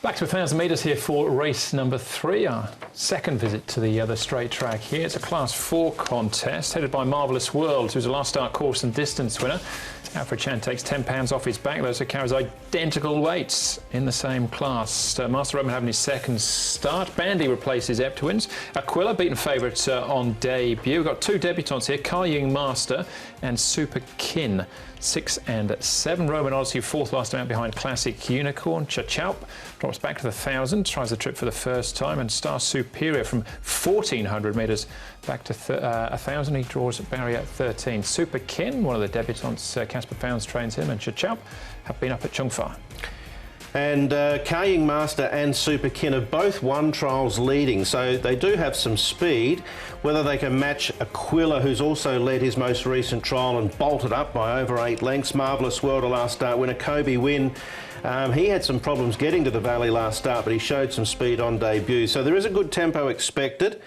Back to 1,000 metres here for race number 3, our second visit to the straight track here. It's a Class 4 contest headed by Marvellous World, who's a last start course and distance winner. Alfred Chan takes £10 off his back. Those are carries identical weights in the same class. Master Roman having his second start. Bandy replaces Eptwins. Aquila beaten favourite on debut. We've got two debutants here, Kaiying Master and Super Kin. 6 and 7. Roman Odyssey, fourth last time out behind Classic Unicorn. Chachaup drops back to the 1,000, tries the trip for the first time, and Star Superior from 1,400 metres back to 1,000. He draws barrier 13. Super Kin, one of the debutants, Casper Founds trains him, and Chachaup have been up at Chung Fa. And Kaiying Master and Super Kin have both won trials leading, so they do have some speed. Whether they can match Aquila, who's also led his most recent trial and bolted up by over 8 lengths. Marvellous World, a last start winner. Kobe Win, he had some problems getting to the Valley last start, but he showed some speed on debut. So there is a good tempo expected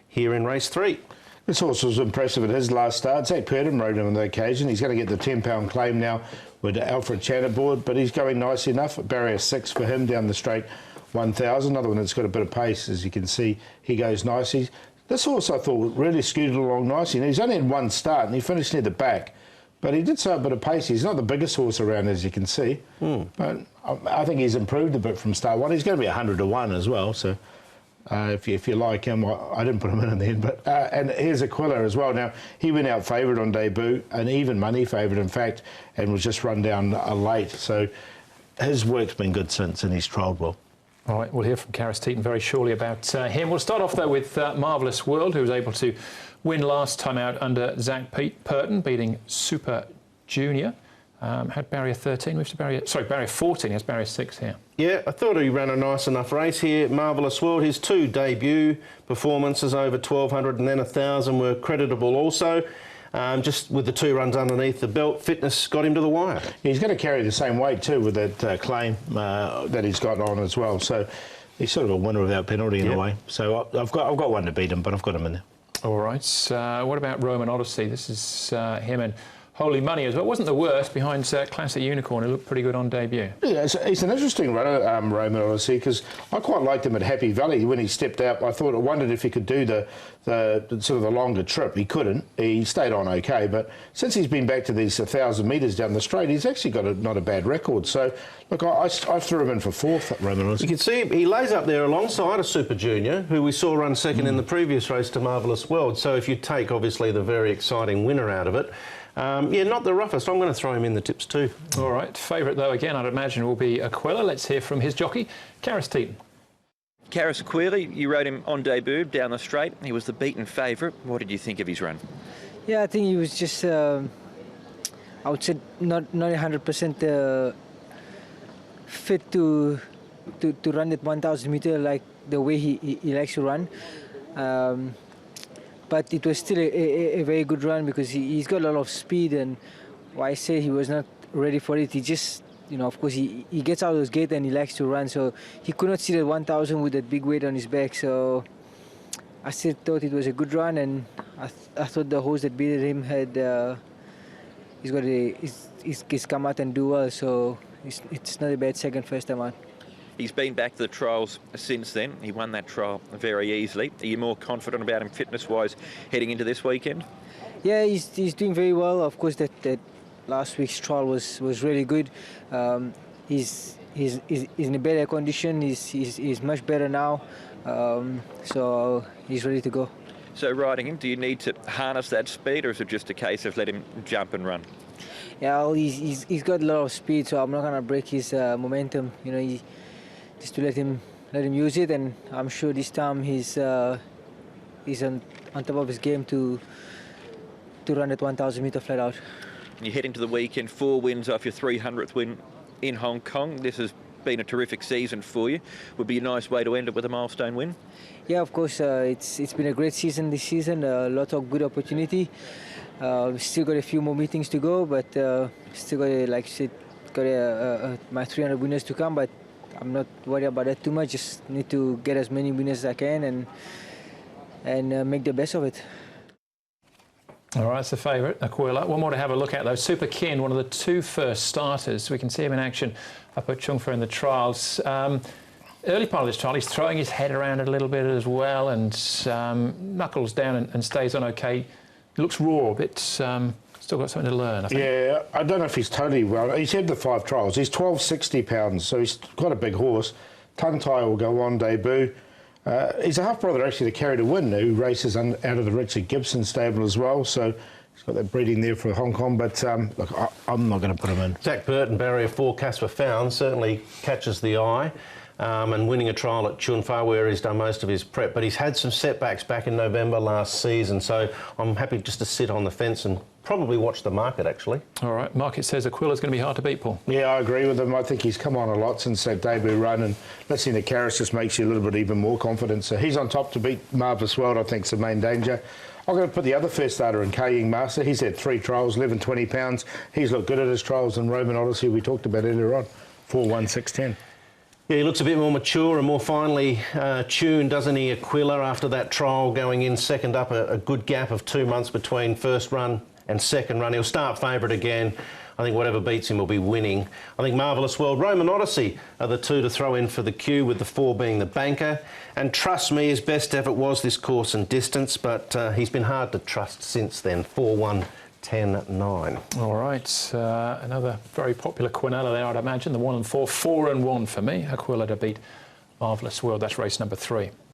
here in race 3. This horse was impressive at his last start. Zach Purden rode him on the occasion. He's going to get the £10 claim now with Alfred Chan aboard, but he's going nicely enough. Barrier 6 for him down the straight 1,000. Another one that's got a bit of pace, as you can see. He goes nicely. This horse, I thought, really scooted along nicely. And he's only had one start and he finished near the back, but he did show a bit of pace. He's not the biggest horse around, as you can see, but I think he's improved a bit from start 1. He's going to be 100 to 1 as well, so... if you like him, I didn't put him in the end, but and here's Aquila as well. Now, he went out favourite on debut, an even money favourite, in fact, and was just run down late. So his work's been good since, and he's trialled well. All right, we'll hear from Sha Tin very shortly about him. We'll start off, though, with Marvellous World, who was able to win last time out under Zach Purden, beating Super Junior. Had barrier 13, moved to barrier 14, he has barrier 6 here. Yeah, I thought he ran a nice enough race here. Marvellous World, his 2 debut performances over 1,200 and then 1,000 were creditable also. Just with the 2 runs underneath the belt, fitness got him to the wire. He's going to carry the same weight too with that claim that he's got on as well. So he's sort of a winner without penalty in a way. So I've got one to beat him, but I've got him in there. All right. What about Roman Odyssey? This is him and Holy Money as well. It wasn't the worst behind Classic Unicorn, who looked pretty good on debut. Yeah, he's an interesting runner, Roman, obviously, because I quite liked him at Happy Valley when he stepped out. I wondered if he could do the sort of the longer trip. He couldn't. He stayed on okay, but since he's been back to these 1,000 metres down the straight, he's actually got not a bad record. So, look, I threw him in for 4th, Roman. You can see he lays up there alongside a Super Junior, who we saw run second in the previous race to Marvellous World. So if you take, obviously, the very exciting winner out of it, yeah, not the roughest. I'm going to throw him in the tips too. All right. Favourite, though, again, I'd imagine will be Aquila. Let's hear from his jockey, Sha Tin. Aquila, you rode him on debut down the straight. He was the beaten favourite. What did you think of his run? Yeah, I think he was just, I would say, not 100% fit to run that 1,000 metre like the way he likes to run. But it was still a very good run because he's got a lot of speed, and why I say he was not ready for it, he just, of course, he gets out of his gate and he likes to run, so he could not see that 1,000 with that big weight on his back. So I still thought it was a good run, and I thought the horse that beat him had, he's come out and do well, so it's not a bad first time out. He's been back to the trials since then. He won that trial very easily. Are you more confident about him fitness-wise heading into this weekend? Yeah, he's doing very well. Of course, that last week's trial was really good. He's in a better condition. He's much better now, so he's ready to go. So riding him, do you need to harness that speed, or is it just a case of let him jump and run? Yeah, well, he's got a lot of speed, so I'm not gonna break his momentum. Just to let him use it, and I'm sure this time he's on top of his game to run at 1,000 metre flat out. You head into the weekend, 4 wins off your 300th win in Hong Kong. This has been a terrific season for you. Would be a nice way to end it with a milestone win. Yeah, of course, it's been a great season this season. A lot of good opportunity. Still got a few more meetings to go, but still got, like you said, my 300 winners to come. But I'm not worried about that too much. Just need to get as many winners as I can and make the best of it. All right, it's the favourite, Aquila. One more to have a look at, though. Super Kin, one of the 2 first starters. We can see him in action up at Chung Fa in the trials. early part of this trial, he's throwing his head around a little bit as well, and knuckles down and stays on okay. He looks raw, but still got something to learn, I think. Yeah, I don't know if he's totally well. He's had the 5 trials. He's 1260 pounds, so he's got a big horse. Tongue tie will go on debut. He's a half-brother, actually, to Carry to Win, who races out of the Richard Gibson stable as well, so he's got that breeding there for Hong Kong, but look, I'm not going to put him in. Zach Burton, barrier 4, Casper Found, certainly catches the eye. And winning a trial at Chun Fa where he's done most of his prep. But he's had some setbacks back in November last season, so I'm happy just to sit on the fence and probably watch the market, actually. All right, market says Aquila's going to be hard to beat, Paul. Yeah, I agree with him. I think he's come on a lot since that debut run, and listening to Karras just makes you a little bit even more confident. So he's on top to beat Marvellous World, I think, is the main danger. I'm going to put the other first starter in Kaying Master. He's had 3 trials, 11, 20 pounds. He's looked good at his trials in Roman Odyssey we talked about earlier on. 4-1-6-10. Yeah, he looks a bit more mature and more finely tuned, doesn't he, Aquila, after that trial going in second up, a good gap of 2 months between first run and second run. He'll start favourite again. I think whatever beats him will be winning. I think Marvellous World, Roman Odyssey are the 2 to throw in for the queue, with the 4 being the banker. And Trust Me, his best effort was this course and distance, but he's been hard to trust since then. 4-1. 10-9. All right, another very popular Quinella there, I'd imagine. The 1 and 4, 4 and 1 for me. Aquila to beat Marvellous World. That's race number 3.